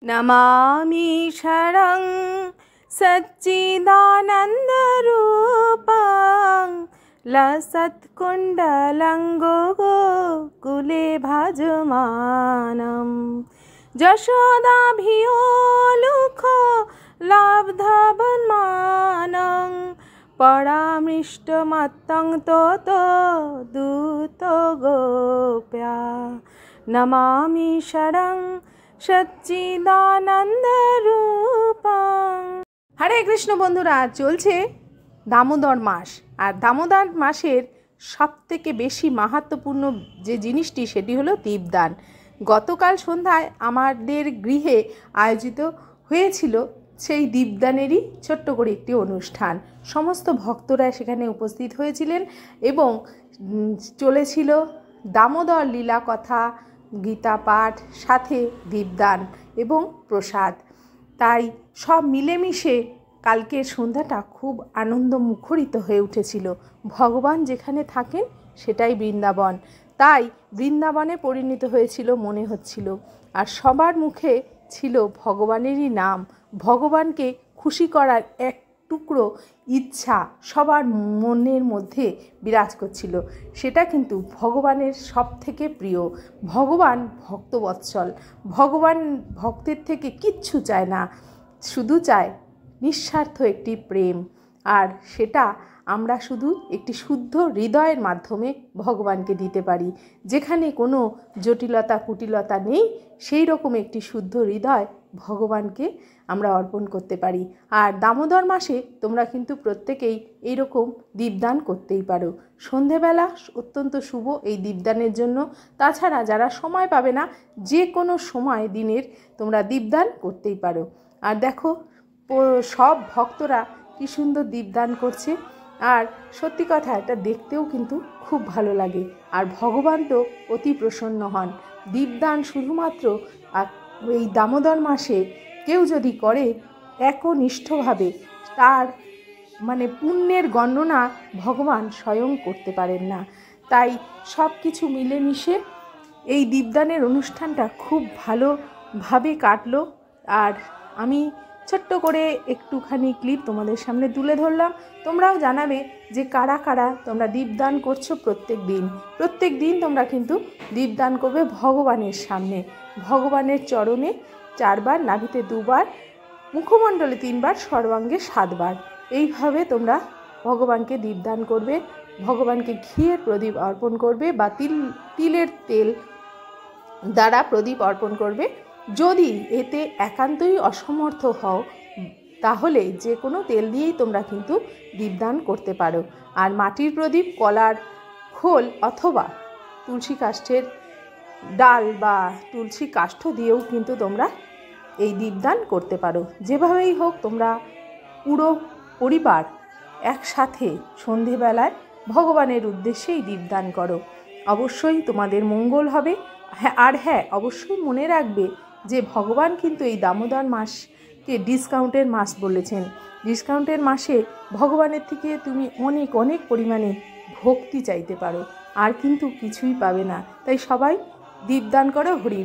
नमामि शरणं सच्चिदानन्दरूपं लसत्कुण्डलं गोकुले भजमानं यशोदाभियोलुखो लब्धवन्मानं परामृष्टमत्तं ततो दूतगोप्या नमामि शरणं সচ্চিদানন্দরূপং। হরে কৃষ্ণ বন্ধুরা, চলছে দামোদর মাস। আর দামোদর মাসের সবথেকে বেশি মাহাত্ম্যপূর্ণ যে জিনিসটি সেটি হলো দীপদান। গতকাল সন্ধ্যায় আমাদের গৃহে আয়োজিত হয়েছিল সেই দীপদানেরই ছোট্ট করে একটি অনুষ্ঠান। সমস্ত ভক্তরা সেখানে উপস্থিত হয়েছিলেন এবং চলেছিল দামোদর লীলা কথা, গীতা পাঠ, সাথে দীপদান এবং প্রসাদ। তাই সব মিলেমিশে কালকের সন্ধ্যাটা খুব আনন্দ মুখরিত হয়ে উঠেছিল। ভগবান যেখানে থাকেন সেটাই বৃন্দাবন, তাই বৃন্দাবনে পরিণত হয়েছিল মনে হচ্ছিল। আর সবার মুখে ছিল ভগবানেরই নাম। ভগবানকে খুশি করার এক টুকরো ইচ্ছা সবার মনের মধ্যে বিরাজ করছিল। সেটা কিন্তু ভগবানের সব থেকে প্রিয়। ভগবান ভক্তবৎসল। ভগবান ভক্তের থেকে কিচ্ছু চায় না, শুধু চায় নিঃস্বার্থ একটি প্রেম। আর সেটা আমরা শুধু একটি শুদ্ধ হৃদয়ের মাধ্যমে ভগবানকে দিতে পারি। যেখানে কোনো জটিলতা কুটিলতা নেই, সেই রকম একটি শুদ্ধ হৃদয় ভগবানকে আমরা অর্পণ করতে পারি। আর দামোদর মাসে তোমরা কিন্তু প্রত্যেকেই এইরকম দীপদান করতেই পারো। সন্ধেবেলা অত্যন্ত শুভ এই দীপদানের জন্য। তাছাড়া যারা সময় পাবে না, যে কোনো সময় দিনের তোমরা দীপদান করতেই পারো। আর দেখো সব ভক্তরা কী সুন্দর দীপদান করছে। আর সত্যি কথা, এটা দেখতেও কিন্তু খুব ভালো লাগে। আর ভগবান তো অতি প্রসন্ন হন। দীপদান শুধুমাত্র এই দামোদর মাসে কেউ যদি করে একনিষ্ঠভাবে, তার পুণ্যের গণনা ভগবান স্বয়ং করতে পারেন না। তাই সব কিছু মিলেমিশে এই দীপদানের অনুষ্ঠানটা খুব ভালোভাবে কাটলো। আর আমি ছোট্ট করে একটুখানি ক্লিপ তোমাদের সামনে তুলে ধরলাম। তোমরাও জানাবে যে কারা কারা তোমরা দীপদান করছো প্রত্যেক দিন তোমরা কিন্তু দীপদান করবে ভগবানের সামনে। ভগবানের চরণে 4 বার, নাভিতে 2 বার, মুখমণ্ডলে 3 বার, সর্বাঙ্গে 7 বার। এইভাবে তোমরা ভগবানকে দীপদান করবে। ভগবানকে ঘিয়ের প্রদীপ অর্পণ করবে বা তিলের তেল দ্বারা প্রদীপ অর্পণ করবে। যদি এতে একান্তই অসমর্থ হও, তাহলে যে কোনো তেল দিয়েই তোমরা কিন্তু দীপদান করতে পারো। আর মাটির প্রদীপ, কলার খোল অথবা তুলসী কাষ্ঠের ডাল বা তুলসী কাষ্ঠ দিয়েও কিন্তু তোমরা এই দীপদান করতে পারো। যেভাবেই হোক তোমরা পুরো পরিবার একসাথে সন্ধেবেলায় ভগবানের উদ্দেশ্যেই দীপদান করো। অবশ্যই তোমাদের মঙ্গল হবে। আর হ্যাঁ, অবশ্যই মনে রাখবে যে ভগবান কিন্তু এই দামোদর মাসকে ডিসকাউন্টের মাস বলেছেন। ডিসকাউন্টের মাসে ভগবানের থেকে তুমি অনেক অনেক পরিমাণে ভক্তি চাইতে পারো, আর কিন্তু কিছুই পাবে না। তাই সবাই দীপদান করো। হরি।